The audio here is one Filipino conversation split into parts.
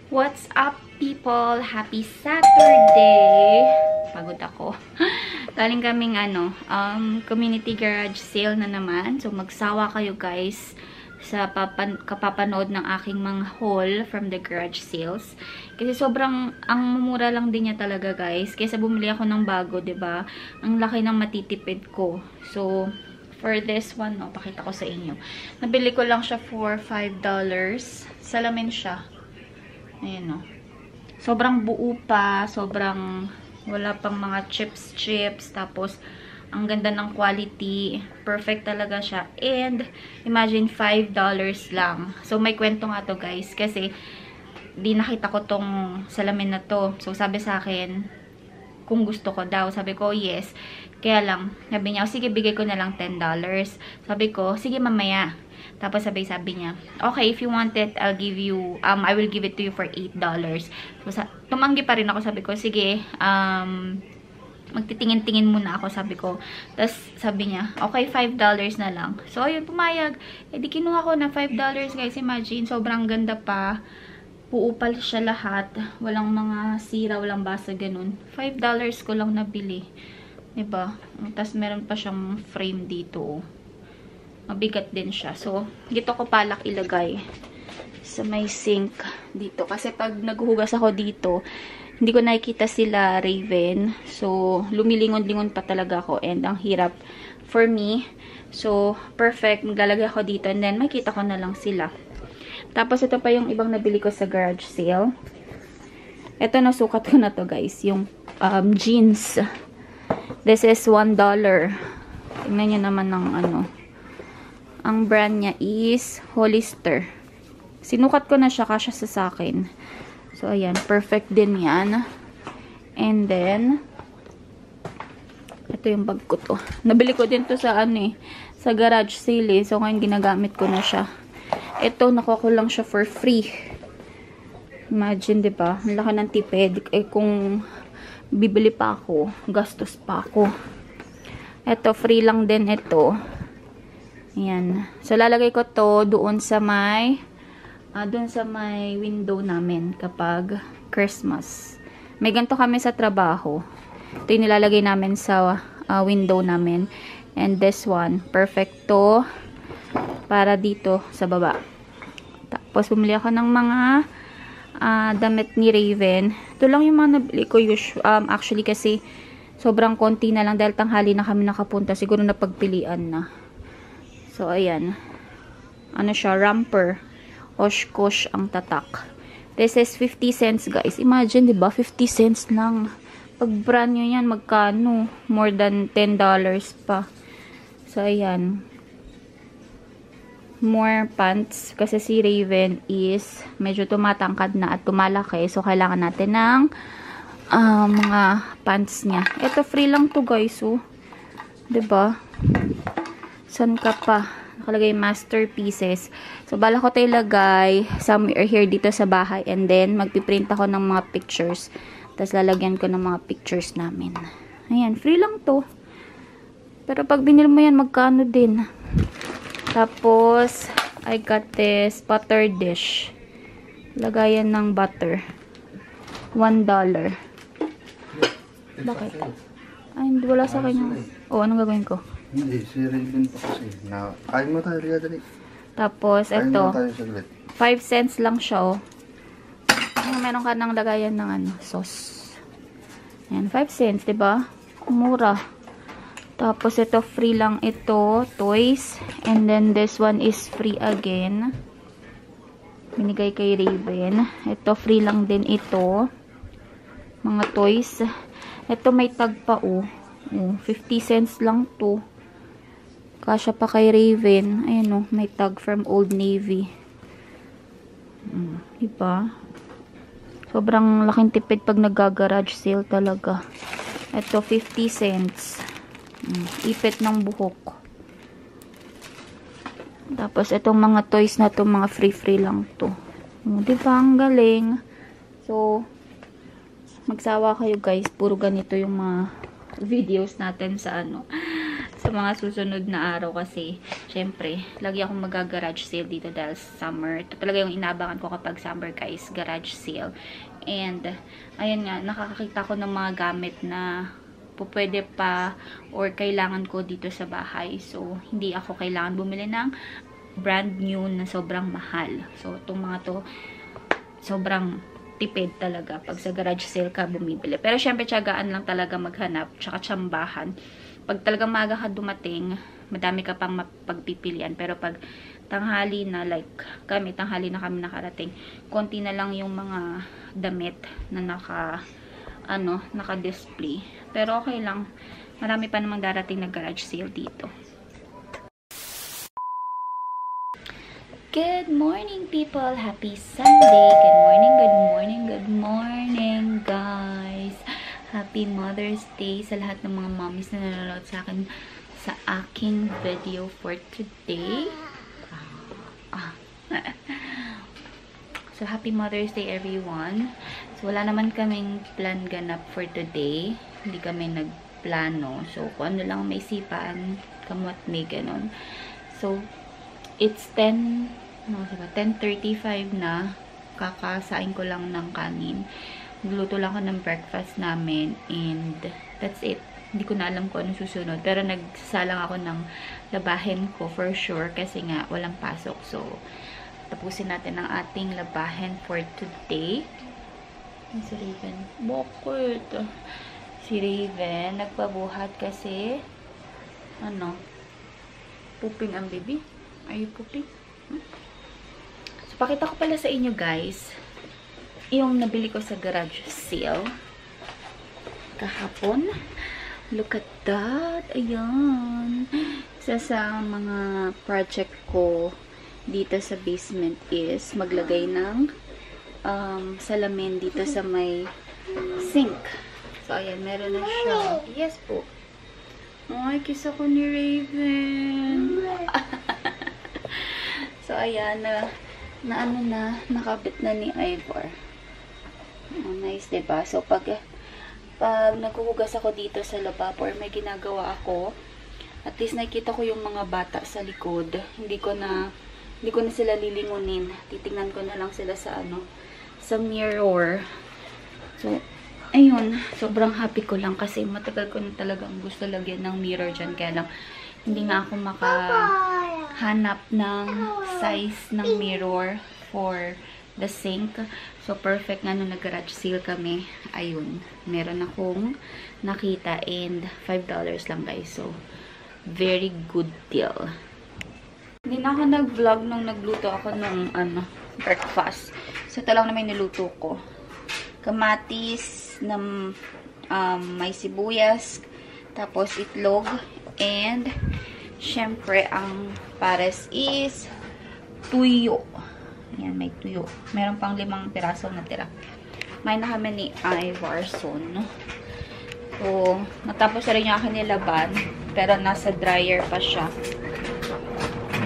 What's up, people? Happy Saturday! Pagod ako. Galing kaming community garage sale na naman. So, magsawa kayo guys sa kapapanood ng aking mga haul from the garage sales. Kasi sobrang, ang mumura lang din niya talaga guys. Kaysa bumili ako ng bago, 'di ba? Ang laki ng matitipid ko. So, for this one, pakita ko sa inyo. Nabili ko lang siya for $5. Salamin siya. Ayan, sobrang buo pa, sobrang wala pang mga chips, tapos ang ganda ng quality, perfect talaga siya, and imagine $5 lang. So may kwento nga to guys, kasi di nakita ko tong salamin na to, so sabi sa akin kung gusto ko daw, sabi ko yes, kaya lang, sabi niya, sige bigay ko na lang $10. Sabi ko, sige mamaya. Tapos sabi niya, okay, if you want it, I will give it to you for $8. So, tumanggi pa rin ako, sabi ko, sige, magtitingin-tingin muna ako, sabi ko. Tapos sabi niya, okay, $5 na lang. So, ayun, pumayag. Eh, di kinuha ko na $5, guys. Imagine, sobrang ganda pa. Puupal siya lahat. Walang mga sira, walang basa, ganun. $5 ko lang nabili. Diba? Tapos meron pa siyang frame dito, mabigat din siya. So, dito ko palak ilagay sa may sink dito. Kasi pag naghuhugas ako dito, hindi ko nakikita sila Raven. So, lumilingon-lingon pa talaga ako. And ang hirap for me. So, perfect. Maglalagay ako dito. And then, makita ko na lang sila. Tapos, ito pa yung ibang nabili ko sa garage sale. Ito, nasukat ko na to guys. Yung jeans. This is $1. Tingnan nyo naman ng Ang brand niya is Hollister. Sinukat ko na siya kasya sa akin. So, ayan. Perfect din yan. And then, ito yung bag ko to. Nabili ko din to sa sa garage sale. So, ngayon ginagamit ko na siya. Ito, nakuha ko lang siya for free. Imagine, diba? Ang laki ng tipid. Eh, kung bibili pa ako, gastos pa ako. Ito, free lang din ito. Ayan. So, lalagay ko to doon sa may window namin kapag Christmas. May ganito kami sa trabaho. Ito yung nilalagay namin sa window namin. And this one, perfect to para dito sa baba. Tapos, bumili ako ng mga damit ni Raven. Ito lang yung mga nabili ko actually kasi sobrang konti na lang dahil tanghali na kami nakapunta. Siguro napagpilian na. So, ayan. Ano siya? Romper. Oshkosh ang tatak. This is 50 cents, guys. Imagine, diba? 50 cents lang. Pag brand nyo yan, magkano? More than $10 pa. So, ayan. More pants. Kasi si Raven is medyo tumatangkad na at tumalaki. So, kailangan natin ng mga pants niya. Ito, free lang to, guys. Oh. Diba? San ka pa? Nakalagay masterpieces. So, bala ko tayo ilagay somewhere here dito sa bahay. And then, magpiprint ako ng mga pictures. Tapos, lalagyan ko ng mga pictures namin. Ayan, free lang to. Pero, pag binili mo yan, magkano din. Tapos, I got this butter dish. Lagayan ng butter. $1. Bakit? Ay, wala sa kanya. Oh, anong gagawin ko? Hindi, si Raven pa kasi. Kain mo tayo, Ria, dali. Tapos, kain ito. mo tayo saglit. 5 cents lang siya, oh. Meron ka ng lagayan ng sauce. Ayan, 5 cents, diba? Mura. Tapos, ito, free lang ito. Toys. And then, this one is free again. Binigay kay Raven. Ito, free lang din ito. Mga toys. Ito, may tag pa, oh. 50 cents lang to. Kasya pa kay Raven. Ayan, oh. May tag from Old Navy. Diba? Sobrang laking tipid pag nag-garage sale talaga. Ito, 50 cents. Ipit ng buhok. Tapos, itong mga toys na to, mga free lang to. Diba? Ang galing. So, magsawa kayo guys. Puro ganito yung mga videos natin sa sa mga susunod na araw kasi, syempre, lagi akong mag-garage sale dito dahil summer. Ito talaga yung inabangan ko kapag summer, guys, garage sale. And, ayan nga, nakakakita ko ng mga gamit na pwede pa or kailangan ko dito sa bahay. So, hindi ako kailangan bumili ng brand new na sobrang mahal. So, itong mga to, sobrang tipid talaga pag sa garage sale ka bumibili. Pero, syempre, tiyagaan lang talaga maghanap, tsaka tsambahan. Pag talagang maaga ka dumating, madami ka pang mapagpipilian. Pero, pag tanghali na, like, tanghali na kami nakarating, konti na lang yung mga damit na naka-display. Pero okay lang. Marami pa namang darating na garage sale dito. Good morning, people! Happy Sunday! Good morning, good morning, good morning, guys! Happy Mother's Day sa lahat ng mga mommies na nanonood sa akin sa aking video for today. So, happy Mother's Day, everyone. So, wala naman kaming plan ganap for today. Hindi kami nagplano. So, kung ano lang may sipan, kamot may ganon. So, it's 10:35 na. Kakasain ko lang ng kanin. Nagluto lang ako ng breakfast namin. And, that's it. Hindi ko na alam kung ano susunod. Pero, nagsasalang ako ng labahin ko for sure. Kasi nga, walang pasok. So, tapusin natin ang ating labahin for today. Si Raven. Bakit? Si Raven, nagpabuhat kasi, pooping ang baby. Are you pooping? So, pakita ko pala sa inyo, guys, yung nabili ko sa garage sale kahapon. Look at that. Ayan. Isa sa mga project ko dito sa basement is maglagay ng salamin dito sa may sink. So, ayan, meron na siya. Yes po. Ay, kiss ako ni Raven. So, ayan, nakabit na ni Ivor. Oh, nice, diba? So, pag naghuhugas ako dito sa lababo or may ginagawa ako, at least nakikita ko yung mga bata sa likod. Hindi ko na sila lilingunin. Titingnan ko na lang sila sa mirror. So, ayun. Sobrang happy ko lang kasi matagal ko na talagang gusto lagyan ng mirror dyan. Kaya lang, hindi nga ako makahanap ng size ng mirror for the sink. So, perfect nga nung nag-garage sale kami. Ayun. Meron akong nakita and $5 lang, guys. So, very good deal. Hindi na ako nag-vlog nung nagluto ako ng breakfast. So, ito lang naman niluto ko. Kamatis na may sibuyas, tapos itlog, and syempre, ang pares is tuyo. Ayan, may tuyo. Meron pang 5 piraso na tira. May na kami ni Iverson. So, natapos na rin yung akin nilaban, pero nasa dryer pa siya.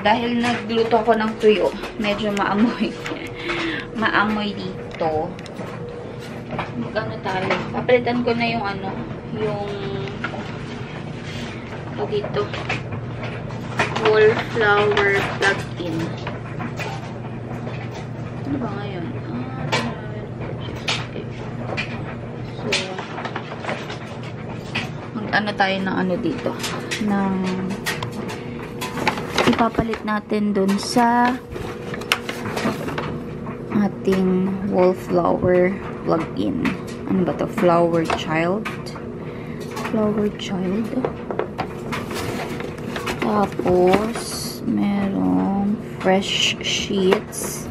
Dahil nagluto ako ng tuyo, medyo maamoy. Maamoy dito. Magkano tayo? Papalitan ko na yung dito. Wallflower plug-in. Ano ba ngayon? So, mag-ano tayo ng dito? Ng ipapalit natin dun sa ating wallflower plug-in. Ano ba to? Flower child. Tapos, merong fresh sheets.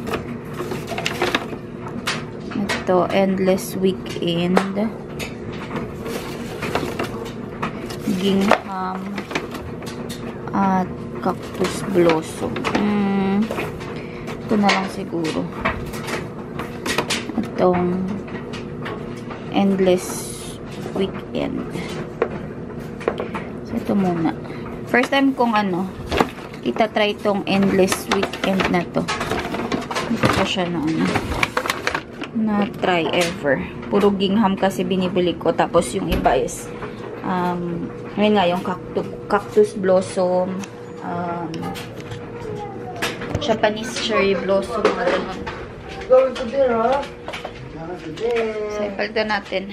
Ito, endless weekend. Gingham. At cactus blossom. Ito na lang siguro. Itong endless weekend. So, ito muna. First time kong itatry itong endless weekend na to. Hindi ko siya na try ever. Puro gingham kasi binibili ko. Tapos yung iba is, ngayon nga, yung cactus blossom, Japanese cherry blossom, mga ganun. So, palitan natin.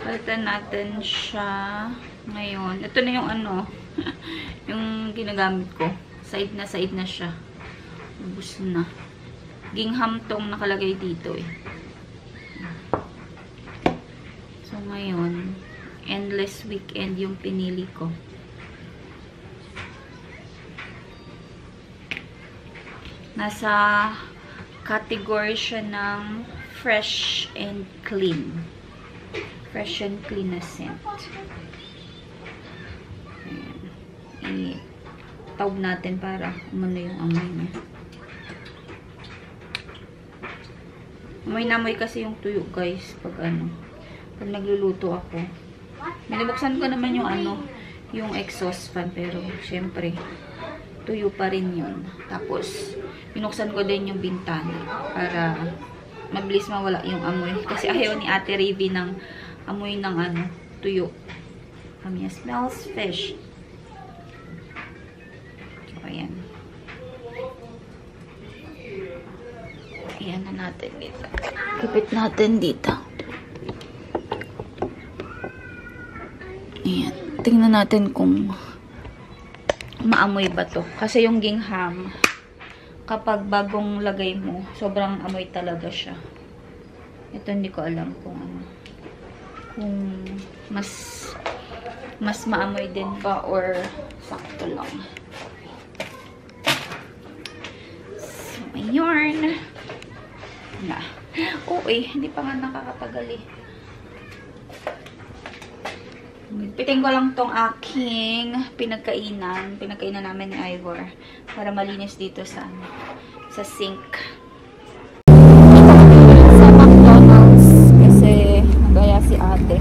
Palitan natin siya ngayon. Ito na yung ano, yung ginagamit ko. Side na siya. Ubus na. Gingham tong nakalagay dito eh. So, ngayon, endless weekend yung pinili ko. Nasa category siya ng fresh and clean. Fresh and clean na scent. Ayan. I-taub natin para umano yung amoy niya. Amoy na amoy kasi yung tuyo, guys. Pag nagluluto ako. Binubuksan ko naman yung yung exhaust fan. Pero, syempre, tuyo pa rin yun. Tapos, binuksan ko din yung bintana para mabilis mawala yung amoy. Kasi ayaw ni Ate Ravi ng amoy ng tuyo. Kami smells fish. So, ayan. Ayan na natin dito. Kapit natin dito. Ayan. Tingnan natin kung maamoy ba to. Kasi yung gingham, kapag bagong lagay mo, sobrang amoy talaga siya. Ito hindi ko alam kung kung mas maamoy din ba or sakto lang. So, ayun. Na. Oo hindi pa nga nakakatagal eh. Piting ko lang tong aking pinagkainan. Pinagkainan namin ni Ivor. Para malinis dito sa sink. Sa McDonald's. Kasi nagaya si ate.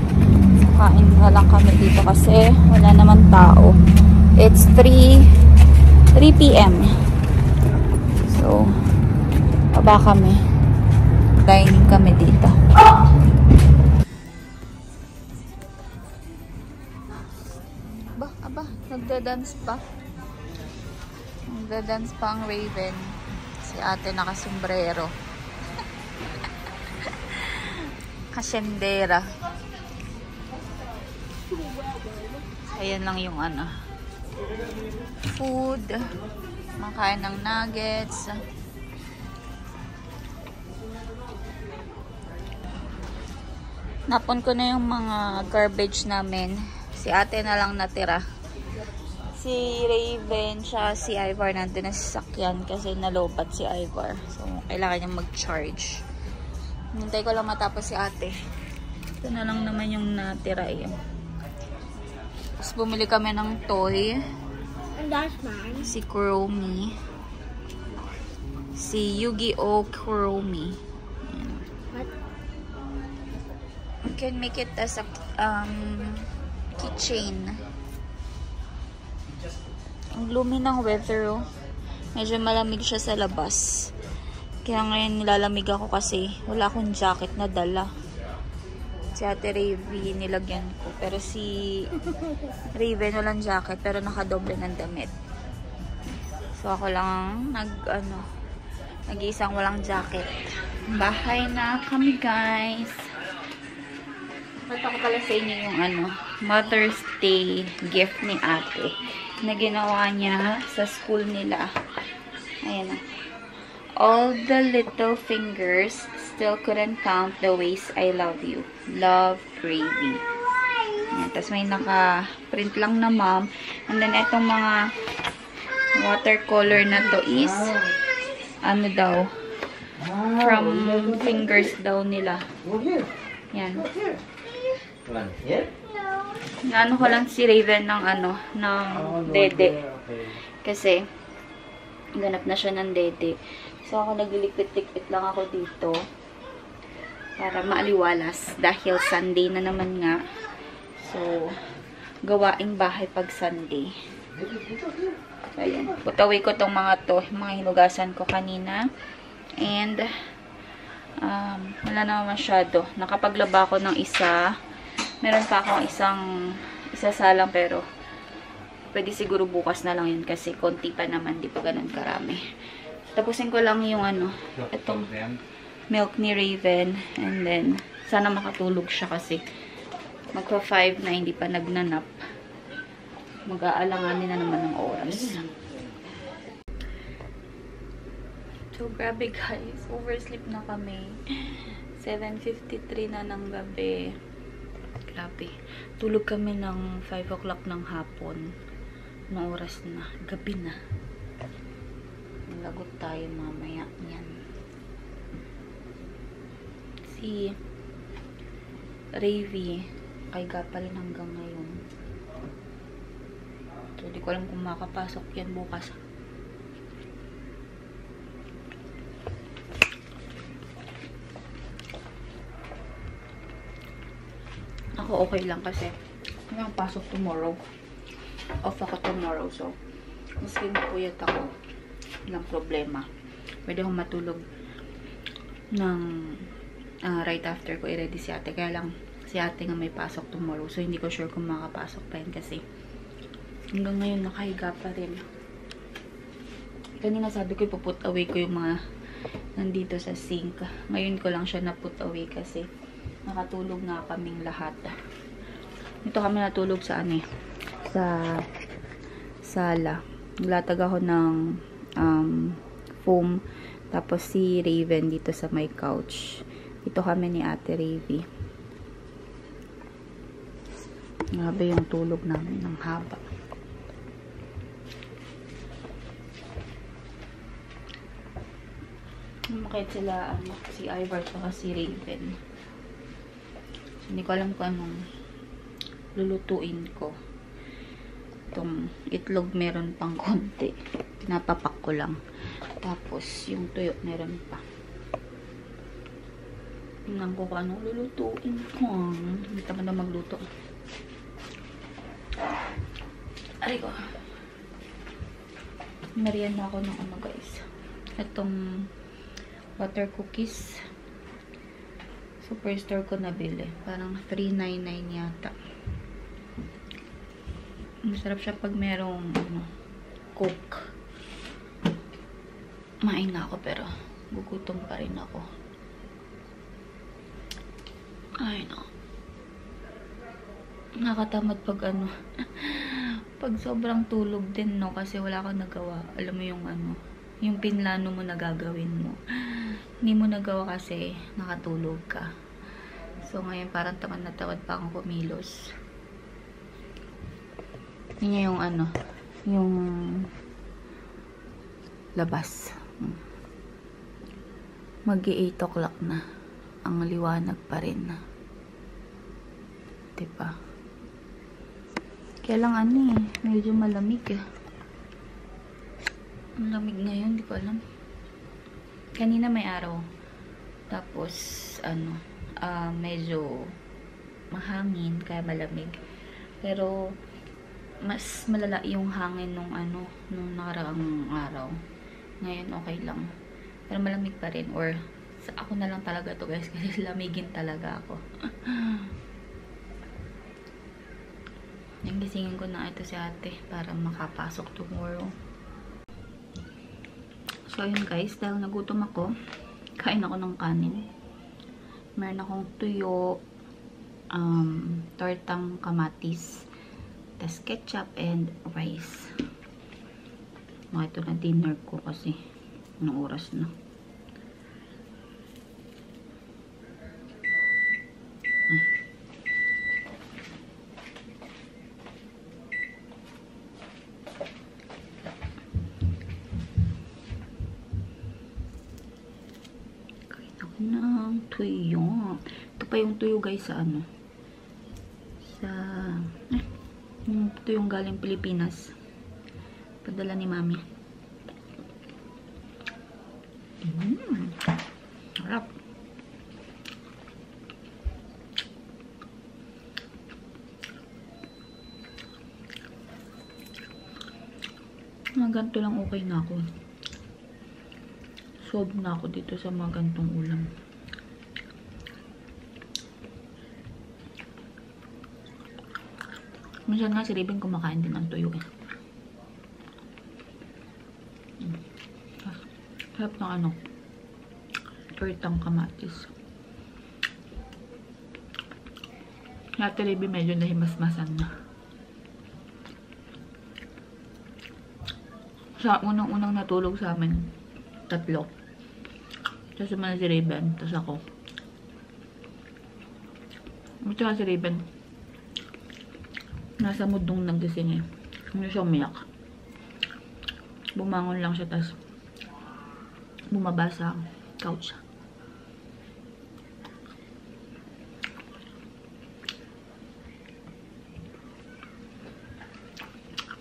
So, kain na lang kami dito kasi wala naman tao. It's 3 p.m. So, baba kami. Dining kami dito. Aba, nagda-dance pa. Nagda-dance pa ang Raven. Si ate nakasombrero. Kasyendera. Ayan lang yung food. Makain ng nuggets. Napon ko na yung mga garbage namin. Si ate na lang natira. Si Raven, siya si Ivor nandun na sasakyan kasi nalobat si Ivor. So, kailangan niyang mag-charge. Hintay ko lang matapos si ate. Ito na lang naman yung natira eh. Tapos bumili kami ng toy. Si Kuromi. Si Yu-Gi-Oh! Kuromi. You can make it as a keychain. Ang gloomy ng weather, oh. Medyo malamig siya sa labas. Kaya ngayon nilalamig ako kasi wala akong jacket na dala. Si Ate Ravi nilagyan ko. Pero si Raven walang jacket pero nakadoble ng damit. So ako lang nag-iisang walang jacket. Bahay na kami, guys. Pata ko pala sa inyo yung Mother's Day gift ni ate na ginawa niya sa school nila. Ayan na. All the little fingers still couldn't count the ways I love you. Love, Gravy. Ayan. Tapos may naka-print lang na mom. And then itong mga watercolor na to is daw from fingers daw nila. Yan. Naano ko lang si Raven ng ng dede. Kasi ganap na siya ng dede. So ako naglilikpit-likpit lang ako dito para maaliwalas dahil Sunday na naman nga. So gawaing bahay pag Sunday. So ayan. Putaway ko tong mga to, mga hinugasan ko kanina. And wala naman masyado. Nakapaglaba ko ng isa. Meron pa akong isasalang pero pwede siguro bukas na lang yun kasi konti pa naman, di pa ganun karami. Tapusin ko lang yung itong milk ni Raven. And then, sana makatulog siya kasi magpa 5 na hindi pa nagnanap. Mag-aalanganin na naman ng oras. So, grabe guys. Oversleep na kami. 7:53 na ng gabi. Grabe. Tulog kami ng 5 o'clock ng hapon. Anong oras na? Gabi na. Lagot tayo mamaya yan. Si Ravy kaiga pa rin hanggang ngayon. So, di ko alam kung makapasok yan bukas. Ako okay lang kasi may pasok tomorrow. Off ako tomorrow. So, maski mapuyat ako, walang problema. Pwede akong matulog ng right after ko i-ready si ate. Kaya lang, si ate nga may pasok tomorrow. So, hindi ko sure kung makapasok pa yun kasi hanggang ngayon nakahiga pa rin. Kanina sabi ko ipuput away ko yung mga nandito sa sink. Ngayon ko lang siya na-put away kasi nakatulog nga kaming lahat. Dito kami natulog sa sa sala. Naglatag ako ng foam. Tapos si Raven dito sa my couch. Dito kami ni Ate Ravy. Grabe yung tulog namin ng haba. Makait sila si Ivar at si Raven. Hindi ko alam kung anong lulutuin ko. Itong itlog meron pang konti. Pinapapak ko lang. Tapos yung tuyo meron pa. Tingnan ko kung anong lulutuin ko. Hindi naman na magluto. Aray ko. Merienda ako ng guys. Itong butter cookies. Superstore ko nabili. Parang 3.99 yata. Masarap siya pag merong coke. Main na ako pero gugutom pa rin ako. Ay no. Nakakatamad pag pag sobrang tulog din no kasi wala kang nagawa. Alam mo yung yung pinlano mo na gagawin mo. Hindi mo nagawa kasi nakatulog ka. So ngayon parang tamad na tawad pa akong kumilos. Yun yung yung labas. Mag-8 o'clock na. Ang liwanag pa rin. Diba? Kaya lang medyo malamig Malamig ngayon, di ko alam. Kanina may araw. Tapos, medyo mahangin, kaya malamig. Pero, mas malala yung hangin nung nakaraang araw. Ngayon, okay lang. Pero malamig pa rin. Or, ako na lang talaga to guys, kasi lamigin talaga ako. Nagisingin ko na ito si ate para makapasok tomorrow. So, ayun guys, dahil nagutom ako, kain ako ng kanin. Meron akong tuyo, tortang kamatis, tas ketchup and rice. Ito na dinner ko kasi anong oras na. Ng tuyo. Ito pa yung tuyo guys sa yung tuyong galing Pilipinas. Padala ni mami. Harap. Ganito lang okay na ako. Solve na ako dito sa mga gantong ulam. Minsan nga si Raven kumakain din ng tuyo eh. Sarap ng ano, pertang kamatis. Lahat si Raven medyo nahimasmasan na. Sa unang-unang natulog sa amin, 3. Tapos naman si Raven, tapos ako. Tsaka si Raven, nasa mood nung nagising eh. Hindi siya umiyak. Bumangon lang siya, tapos bumaba sa couch.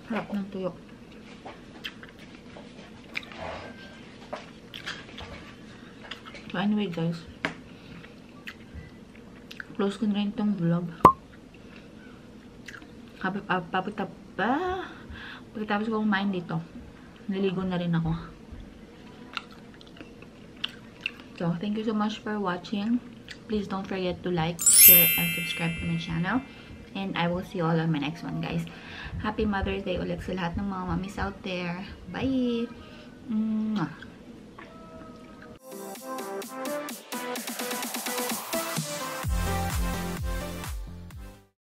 Harap ng tuyo. So anyway guys, close ko na rin itong vlog. Pagkatapos ko kumain dito, naligo na rin ako. So, thank you so much for watching. Please don't forget to like, share, and subscribe to my channel. And I will see you all on my next one, guys. Happy Mother's Day ulit sa lahat ng mga mommies out there. Bye! Mwah!